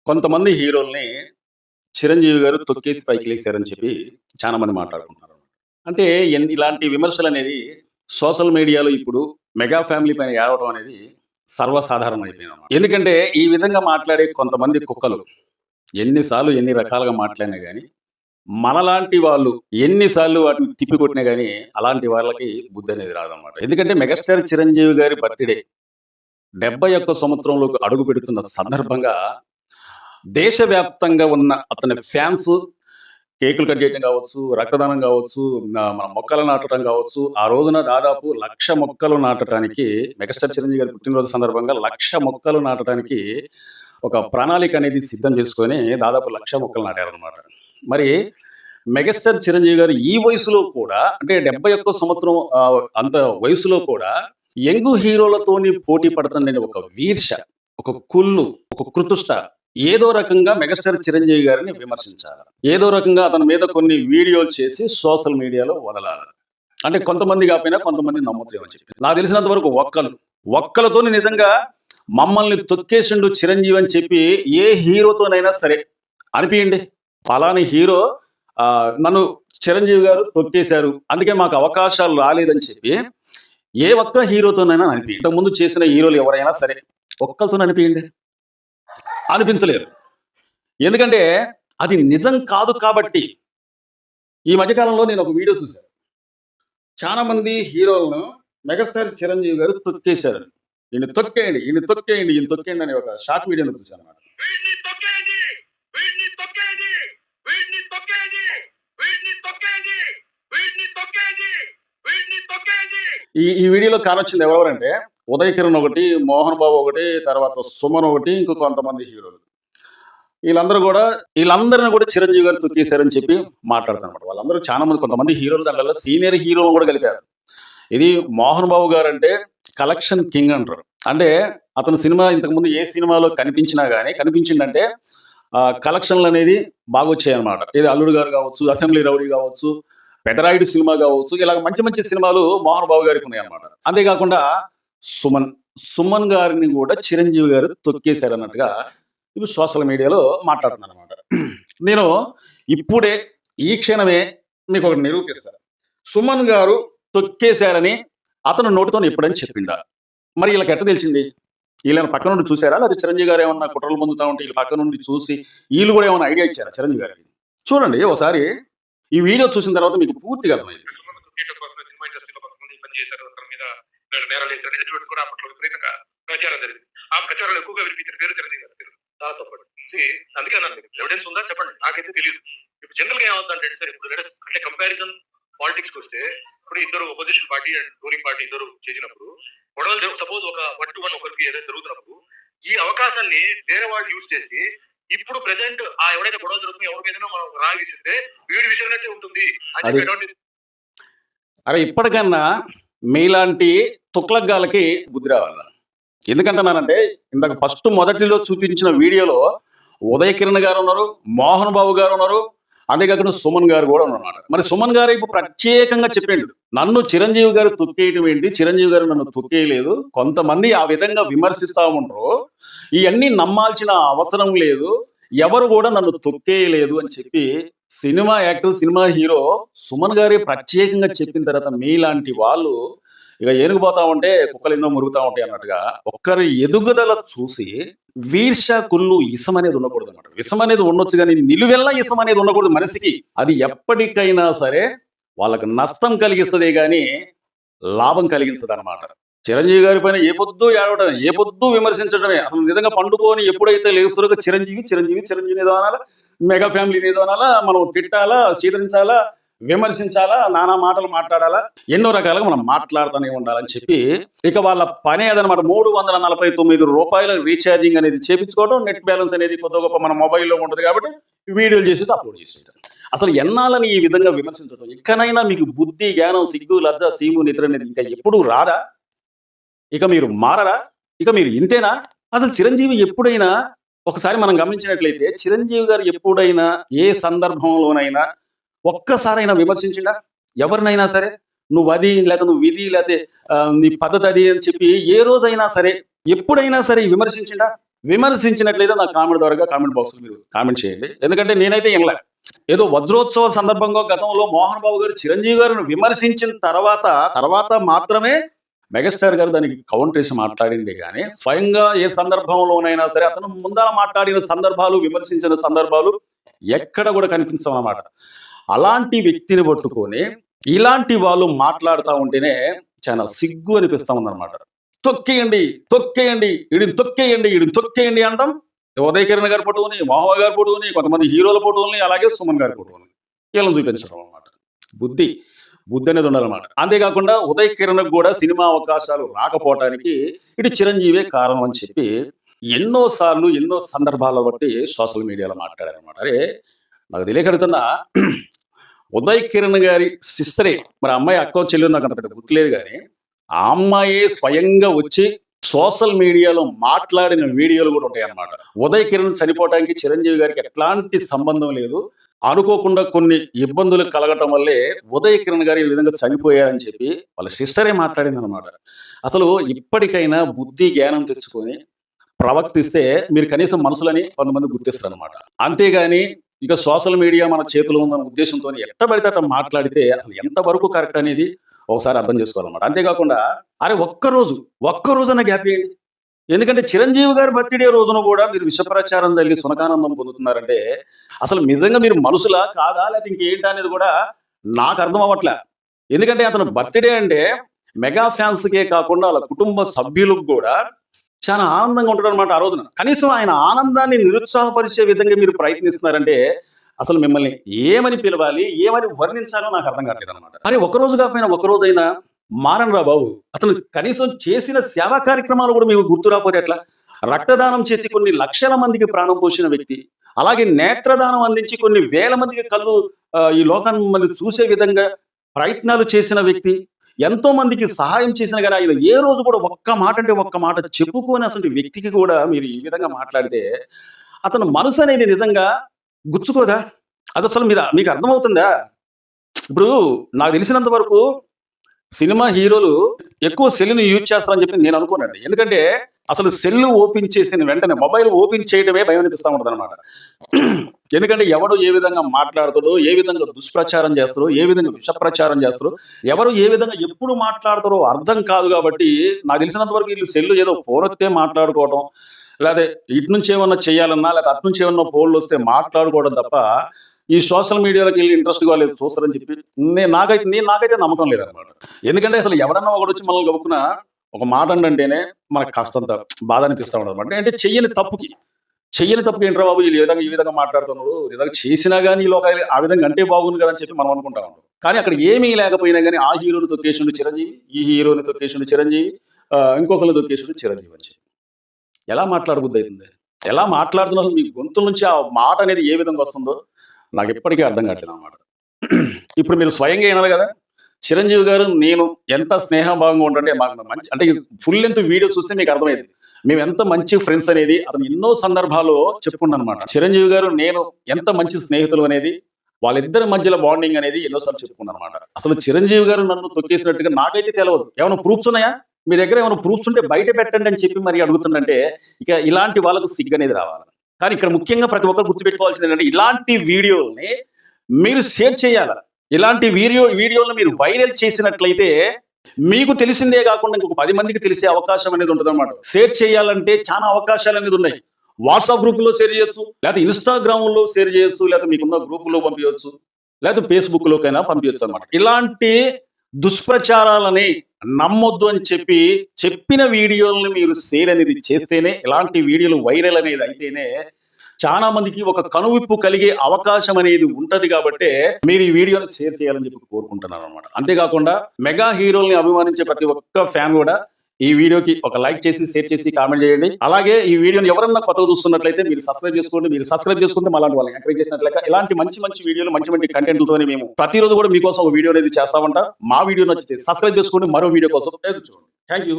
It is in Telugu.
కొంతమంది హీరోల్ని చిరంజీవి గారు తొక్కేసి పైకి లేసారని చెప్పి చాలా మంది మాట్లాడుకుంటున్నారు. అంటే ఇలాంటి విమర్శలనేది సోషల్ మీడియాలో ఇప్పుడు మెగా ఫ్యామిలీ పైన ఏడవడం అనేది సర్వసాధారణం అయిపోయిందన్నమాట. ఎందుకంటే ఈ విధంగా మాట్లాడే కొంతమంది కుక్కలు ఎన్ని రకాలుగా మాట్లాడినా గాని, మనలాంటి వాళ్ళు ఎన్ని సార్లు వాటిని తిప్పికొట్టినా గాని అలాంటి వాళ్ళకి బుద్ధి అనేది రాదన్నమాట. ఎందుకంటే మెగాస్టార్ చిరంజీవి గారి బర్త్‌డే 71 సంవత్సరంలోకి అడుగు పెడుతున్న సందర్భంగా దేశవ్యాప్తంగా ఉన్న అతని ఫ్యాన్స్ కేకులు కట్ చేయడం కావచ్చు, రక్తదానం కావచ్చు, మన మొక్కలు నాటడం కావచ్చు. ఆ రోజున దాదాపు 1,00,000 మొక్కలు నాటడానికి మెగాస్టార్ చిరంజీవి గారి పుట్టినరోజు సందర్భంగా 1,00,000 మొక్కలు నాటడానికి ఒక ప్రణాళిక అనేది సిద్ధం చేసుకొని దాదాపు 1,00,000 మొక్కలు నాటారనమాట. మరి మెగాస్టార్ చిరంజీవి గారు ఈ వయసులో కూడా అంటే 71 సంవత్సరం అంత వయసులో కూడా యంగ్ హీరోలతోని పోటీ పడుతుందని ఒక ఈర్ష్య, ఒక కుళ్ళు, ఒక కృతుష్ట ఏదో రకంగా మెగాస్టార్ చిరంజీవి గారిని విమర్శించాలి. ఏదో రకంగా అతని మీద కొన్ని వీడియోలు చేసి సోషల్ మీడియాలో వదలాలి. అంటే కొంతమంది కాకపోయినా కొంతమంది నమ్ముతామని చెప్పి నాకు తెలిసినంత వరకు ఒక్కలతో నిజంగా మమ్మల్ని తొక్కేసిండు చిరంజీవి అని చెప్పి ఏ హీరోతోనైనా సరే అనిపియండి. పలాని హీరో నన్ను చిరంజీవి గారు తొక్కేశారు, అందుకే మాకు అవకాశాలు రాలేదని చెప్పి ఏ ఒక్క హీరోతోనైనా అనిపి ఇంతకుముందు చేసిన హీరోలు ఎవరైనా సరే ఒక్కరితో అనిపియండి. అనిపించలేరు. ఎందుకంటే అది నిజం కాదు కాబట్టి. ఈ మధ్యకాలంలో నేను ఒక వీడియో చూశాను. చాలా మంది హీరోలను మెగాస్టార్ చిరంజీవి గారు తొక్కేశారు. ఈయన తొక్కేయండి అనే ఒక షార్ట్ వీడియోను చూశాను అన్నమాట. ఈ వీడియోలో కానొచ్చింది ఎవరెవరంటే ఉదయ్ కిరణ్ ఒకటి, మోహన్ బాబు ఒకటి, తర్వాత సుమన్ ఒకటి, ఇంకో కొంతమంది హీరోలు. వీళ్ళందరిని కూడా చిరంజీవి గారు తొక్కేశారని చెప్పి మాట్లాడుతున్నారు. వాళ్ళందరూ చాలా మంది, కొంతమంది హీరోలు దాంట్లో సీనియర్ హీరోలు కూడా కలిపారు. ఇది మోహన్ బాబు గారు అంటే కలెక్షన్ కింగ్ అంటారు. అంటే అతని సినిమా ఇంతకుముందు ఏ సినిమాలో కనిపించిందంటే కలెక్షన్లు అనేది బాగా వచ్చాయి అనమాట. ఇది అల్లుడు గారు కావచ్చు, అసెంబ్లీ రౌడీ కావచ్చు, పెదరాయుడు సినిమా కావచ్చు, ఇలా మంచి సినిమాలు మోహన్ బాబు గారికి ఉన్నాయి అనమాట. అంతేకాకుండా సుమన్ గారిని కూడా చిరంజీవి గారు తొక్కేశారు అన్నట్టుగా ఇప్పుడు సోషల్ మీడియాలో మాట్లాడుతున్నాను అనమాట. నేను ఇప్పుడే ఈ క్షణమే మీకు ఒకటి నిరూపిస్తాను. సుమన్ గారు తొక్కేశారని అతను నోటితో ఎప్పుడని చెప్పిండా? మరి వీళ్ళకి ఎట్ట తెలిసింది? వీళ్ళని పక్క నుండి చూసారా, లేదా చిరంజీవి గారు ఏమన్నా కుట్రలు పొందుతా ఉంటే వీళ్ళు పక్క నుండి చూసి వీళ్ళు కూడా ఏమైనా ఐడియా ఇచ్చారా చిరంజీవి గారికి? చూడండి ఒకసారి ఈ వీడియో చూసిన తర్వాత మీకు పూర్తిగా అర్థమైంది. ఆ ప్రచారాలు ఎక్కువగా వినిపించిన పేరు చిరంజీవి గారు దాంతో పాటు అందుకే అన్నాను, ఎవిడెన్స్ ఉందా చెప్పండి, నాకైతే తెలియదు. ఇప్పుడు జనరల్ గా ఏమవుతుందంటే సార్, ఇప్పుడు అంటే కంపారిజన్ పాలిటిక్స్ వస్తే ఇప్పుడు ఇద్దరు opposition party and ruling party ఇద్దరు చేసినప్పుడు గొడవలు సపోజ్ ఒక 1 to 1 ఒకరికి ఏదైతే జరుగుతున్నప్పుడు ఈ అవకాశాన్ని వేరే వాళ్ళు యూజ్ చేసి ఇప్పుడు ప్రెసెంట్ ఆ ఎవరైతే గొడవ జరుగుతుందో ఎవరి మీద మనం రాగిస్తే వీడి విషయంలో ఉంటుంది అని. అరే ఇప్పటికన్నా మీలాంటి తుక్లగ్గాలకి బుద్ధి రావాలి. ఎందుకంటున్నానంటే ఇందాక మొదటిలో చూపించిన వీడియోలో ఉదయ్ కిరణ్ గారు ఉన్నారు, మోహన్ బాబు గారు ఉన్నారు, అంతేకాకుండా సుమన్ గారు కూడా ఉన్నారు. మరి సుమన్ గారు ఇప్పుడు ప్రత్యేకంగా చెప్పిండు, నన్ను చిరంజీవి గారు తొక్కేయటం ఏంటి, చిరంజీవి గారు నన్ను తొక్కేయలేదు, కొంతమంది ఆ విధంగా విమర్శిస్తా ఉంటారు, ఇవన్నీ నమ్మాల్సిన అవసరం లేదు, ఎవరు కూడా నన్ను తొక్కేయలేదు అని చెప్పి cinema actor, cinema hero Suman గారే ప్రత్యేకంగా చెప్పిన తర్వాత మీలాంటి వాళ్ళు ఇక ఏనుగుపోతా ఉంటే కుక్కలు ఎన్నో మురుగుతా ఉంటాయి అన్నట్టుగా ఒక్కరి ఎదుగుదల చూసి వీర్ష, కుళ్ళు, ఇసం అనేది ఉండకూడదు అనమాట. విషం అనేది ఉండొచ్చు కానీ నిలువెల్లా ఇసం అనేది ఉండకూడదు మనిషికి. అది ఎప్పటికైనా సరే వాళ్ళకి నష్టం కలిగిస్తుంది కానీ లాభం కలిగించదు అనమాట. చిరంజీవి గారి పైన ఏ పొద్దు ఏడవడమే, ఏ పొద్దు విమర్శించడమే. అసలు నిజంగా పండుకొని ఎప్పుడైతే లేస్తారో చిరంజీవి ఏదో అనాలా, మెగా ఫ్యామిలీని ఏదో అనాలా, మనం తిట్టాలా, చీదరించాలా, విమర్శించాలా, నానా మాటలు మాట్లాడాలా, ఎన్నో రకాలుగా మనం మాట్లాడుతూనే ఉండాలని చెప్పి ఇక వాళ్ళ పని అదనమాట. 349 రూపాయల రీఛార్జింగ్ అనేది చేపించుకోవడం, నెట్ బ్యాలెన్స్ అనేది కొద్ది గొప్ప మన మొబైల్లో ఉంటుంది కాబట్టి వీడియోలు చేసేసి అప్లోడ్ చేసేయడం. అసలు ఎన్నాలని ఈ విధంగా విమర్శించడం? ఇకనైనా మీకు బుద్ధి, జ్ఞానం, సిగ్గు, లజ్జ, సీము, నిద్ర అనేది ఇంకా ఎప్పుడు రాదా? ఇక మీరు మారరా? ఇక మీరు ఇంతేనా? అసలు చిరంజీవి ఎప్పుడైనా ఒకసారి మనం గమనించినట్లయితే చిరంజీవి గారు ఎప్పుడైనా ఏ సందర్భంలోనైనా ఒక్కసారైనా విమర్శించిండా ఎవరినైనా సరే? నువ్వు అది, లేకపోతే నువ్వు ఇది, లేకపోతే నీ పద్ధతి అది అని చెప్పి ఏ రోజైనా సరే, ఎప్పుడైనా సరే విమర్శించిండా? విమర్శించినట్లయితే నా కామెంట్ ద్వారా కామెంట్ బాక్స్ మీరు కామెంట్ చేయండి. ఎందుకంటే నేనైతే ఏంలే, ఏదో వజ్రోత్సవ సందర్భంగా గతంలో మోహన్ బాబు గారు చిరంజీవి గారిని విమర్శించిన తర్వాత మాత్రమే మెగాస్టార్ గారు దానికి కౌంటర్ వేసి మాట్లాడింది. కానీ స్వయంగా ఏ సందర్భంలోనైనా సరే అతను ముందర మాట్లాడిన సందర్భాలు, విమర్శించిన సందర్భాలు ఎక్కడ కూడా కనిపించవు అన్నమాట. అలాంటి వ్యక్తిని పట్టుకొని ఇలాంటి వాళ్ళు మాట్లాడుతూ ఉంటేనే చాలా సిగ్గు అనిపిస్తా ఉందన్నమాట. తొక్కేయండి ఈడిని తొక్కేయండి అంటాం. ఉదయ్ కిరణ్ గారి ఫోటోని, మోహన్ గారి ఫోటోని, కొంతమంది హీరోల ఫోటోని, అలాగే సుమన్ గారి ఫోటోని వీళ్ళని చూపించడం అన్నమాట. బుద్ధి అనేది ఉండాలన్నమాట. అంతేకాకుండా ఉదయ్ కిరణ్ కూడా సినిమా అవకాశాలు రాకపోవటానికి ఇటు చిరంజీవే కారణం అని చెప్పి ఎన్నో సందర్భాల బట్టి సోషల్ మీడియాలో మాట్లాడారనమాట. అరే నాకు తెలియకడుతున్నా, ఉదయ్ కిరణ్ గారి సిస్టరే, మరి అమ్మాయి అక్క చెల్లి నాకు అంత గుర్తులేదు, కానీ ఆ అమ్మాయి స్వయంగా వచ్చి సోషల్ మీడియాలో మాట్లాడిన వీడియోలు కూడా ఉంటాయి అన్నమాట. ఉదయ్ కిరణ్ చనిపోవడానికి చిరంజీవి గారికి ఎట్లాంటి సంబంధం లేదు, అనుకోకుండా కొన్ని ఇబ్బందులు కలగటం వల్లే ఉదయ్ కిరణ్ గారు ఈ విధంగా చనిపోయారని చెప్పి వాళ్ళ సిస్టరే మాట్లాడింది అనమాట. అసలు ఇప్పటికైనా బుద్ధి జ్ఞానం తెచ్చుకొని ప్రవర్తిస్తే మీరు కనీసం మనసులని కొంతమంది గుర్తిస్తారు అనమాట. అంతేగాని ఇక సోషల్ మీడియా మన చేతిలో ఉందన్న ఉద్దేశంతో ఎట్టబడితే అట్లా మాట్లాడితే అసలు ఎంతవరకు కరెక్ట్ అనేది ఒకసారి అర్థం చేసుకోవాలన్నమాట. అంతేకాకుండా అరే ఒక్కరోజున గ్యాప్ చేయండి. ఎందుకంటే చిరంజీవి గారి బర్త్డే రోజున కూడా మీరు విషప్రచారం తల్లి సునకానందం పొందుతున్నారంటే అసలు నిజంగా మీరు మనుషులా కాదా లేకపోతే ఇంకేంటి అనేది కూడా నాకు అర్థం అవ్వట్లే. ఎందుకంటే అతను బర్త్డే అంటే మెగా ఫ్యాన్స్కే కాకుండా వాళ్ళ కుటుంబ సభ్యులకు కూడా చాలా ఆనందంగా ఉంటాడు అనమాట ఆ రోజున. కనీసం ఆయన ఆనందాన్ని నిరుత్సాహపరిచే విధంగా మీరు ప్రయత్నిస్తున్నారంటే అసలు మిమ్మల్ని ఏమని పిలవాలి, ఏమని వర్ణించాలో నాకు అర్థం కావట్లేదు అనమాట. అరే ఒక్కరోజు కాకపోయినా ఒక్కరోజైనా మారన్ రా బాబు. అతను కనీసం చేసిన సేవా కార్యక్రమాలు కూడా మీకు గుర్తు రాకపోతే ఎట్లా? రక్తదానం చేసి కొన్ని లక్షల మందికి ప్రాణం పోసిన వ్యక్తి, అలాగే నేత్రదానం అందించి కొన్ని వేల మందికి కళ్ళు ఈ లోకాన్ని మళ్ళీ చూసే విధంగా ప్రయత్నాలు చేసిన వ్యక్తి, ఎంతో మందికి సహాయం చేసిన కానీ ఆయన ఏ రోజు కూడా ఒక్క మాట చెప్పుకొని అసలు వ్యక్తికి కూడా మీరు ఈ విధంగా మాట్లాడితే అతను మనసు అనేది నిజంగా గుచ్చుకోదా? అది అసలు మీకు అర్థమవుతుందా? ఇప్పుడు నాకు తెలిసినంత వరకు సినిమా హీరోలు ఎక్కువ సెల్ని యూజ్ చేస్తారని చెప్పి నేను అనుకోనండి. ఎందుకంటే అసలు సెల్ ఓపెన్ చేసిన వెంటనే మొబైల్ ఓపెన్ చేయడమే భయం అనిపిస్తూ ఉంటుంది అనమాట. ఎందుకంటే ఎవడు ఏ విధంగా మాట్లాడుతాడో, ఏ విధంగా దుష్ప్రచారం చేస్తారో, ఏ విధంగా విషప్రచారం చేస్తారో, ఎవరు ఏ విధంగా ఎప్పుడు మాట్లాడతారో అర్థం కాదు. కాబట్టి నాకు తెలిసినంత వరకు వీళ్ళు సెల్లు ఏదో ఫోన్ వస్తే మాట్లాడుకోవడం, లేకపోతే ఇటు నుంచి ఏమన్నా చేయాలన్నా లేకపోతే అటు నుంచి ఏమన్నా ఫోన్లు వస్తే మాట్లాడుకోవడం తప్ప ఈ సోషల్ మీడియాలోకి వెళ్ళి ఇంట్రెస్ట్ గా లేదు చూస్తారని చెప్పి నాకైతే నమ్మకం లేదనమాట. ఎందుకంటే అసలు ఎవరన్నా ఒకటి వచ్చి మనల్ని గబుక్కున ఒక మాట అంటేనే మనకు కాస్తంత బాధ అనిపిస్తూ ఉండదు అనమాట. అంటే చెయ్యని తప్పుకి ఏంట్రా బాబు వీళ్ళు ఈ విధంగా మాట్లాడుతున్నారు, విధంగా చేసినా కానీ ఆ విధంగా అంటే బాగుంది కదా అని చెప్పి మనం అనుకుంటా ఉంటాం. కానీ అక్కడ ఏమీ లేకపోయినా కానీ ఆ హీరోని తొక్కేసిండు చిరంజీవి, ఈ హీరోని తొక్కేసిండు చిరంజీవి, ఇంకొకరిని తొక్కేసిండు చిరంజీవి అని చెప్పి ఎలా మాట్లాడబుద్ది అవుతుంది? ఎలా మాట్లాడుతున్నారు? మీ గొంతు నుంచి ఆ మాట అనేది ఏ విధంగా వస్తుందో నాకు ఎప్పటికీ అర్థం కావట్లేదు అన్నమాట. ఇప్పుడు మీరు స్వయంగా అయినారు కదా, చిరంజీవి గారు నేను ఎంత స్నేహభావంగా ఉంటే మాకు మంచి అంటే ఫుల్ లెంత్ వీడియో చూస్తే మీకు అర్థమైంది మేము ఎంత మంచి ఫ్రెండ్స్ అనేది అతను ఎన్నో సందర్భాల్లో చెప్పుకున్నాను అనమాట. చిరంజీవి గారు నేను ఎంత మంచి స్నేహితులు అనేది వాళ్ళిద్దరి మధ్యలో బాండింగ్ అనేది ఎన్నోసార్లు చెప్పుకున్నాను అనమాట. అసలు చిరంజీవి గారు నన్ను తొక్కేసినట్టుగా నాకైతే తెలియదు. ఏమైనా ప్రూఫ్స్ ఉన్నాయా మీ దగ్గర? ఏమైనా ప్రూఫ్స్ ఉంటే బయట పెట్టండి అని చెప్పి మరి అడుగుతుందంటే ఇక ఇలాంటి వాళ్ళకు సిగ్గు అనేది రావాలి. కానీ ఇక్కడ ముఖ్యంగా ప్రతి ఒక్కరు గుర్తుపెట్టుకోవాల్సింది ఏంటంటే ఇలాంటి వీడియోల్ని మీరు షేర్ చేయాలి. ఇలాంటి వీడియోలను మీరు వైరల్ చేసినట్లయితే మీకు తెలిసిందే కాకుండా ఇంకొక 10 మందికి తెలిసే అవకాశం అనేది ఉంటుంది అనమాట. షేర్ చేయాలంటే చాలా అవకాశాలు అనేది ఉన్నాయి. వాట్సాప్ గ్రూపుల్లో షేర్ చేయొచ్చు, లేకపోతే ఇన్స్టాగ్రామ్లో షేర్ చేయొచ్చు, లేకపోతే మీకున్న గ్రూపుల్లో పంపించవచ్చు, లేకపోతే ఫేస్బుక్లోకైనా పంపించవచ్చు అనమాట. ఇలాంటి దుష్ప్రచారాలని నమ్మొద్దు అని చెప్పిన వీడియోలను మీరు షేర్ అనేది చేస్తేనే, ఇలాంటి వీడియోలు వైరల్ అనేది అయితేనే చాలా మందికి ఒక కనువిప్పు కలిగే అవకాశం అనేది ఉంటది. కాబట్టి మీరు ఈ వీడియోని షేర్ చేయాలని చెప్పి కోరుకుంటున్నాను అనమాట. అంతేకాకుండా మెగా హీరోల్ని అభిమానించే ప్రతి ఒక్క ఫ్యాన్ కూడా ఈ వీడియోకి ఒక లైక్ చేసి, షేర్ చేసి, కామెంట్ చేయండి. అలాగే ఈ వీడియోని ఎవరన్నా కొత్తగా చూస్తున్నట్లయితే మీరు సబ్స్క్రైబ్ చేసుకోండి. మీరు సబ్స్క్రైబ్ చేసుకుంటే మళ్ళీ వాళ్ళని ఎంకరేజ్ చేసినట్లయితే ఇలాంటి మంచి వీడియోలు, మంచి కంటెంట్లతోనే మేము ప్రతిరోజు కూడా మీకోసం ఒక వీడియో అనేది చేస్తామంట. మా వీడియో నచ్చితే సబ్స్క్రైబ్ చేసుకోండి. మరో వీడియో కోసం ఎదురు చూడండి. Thank you.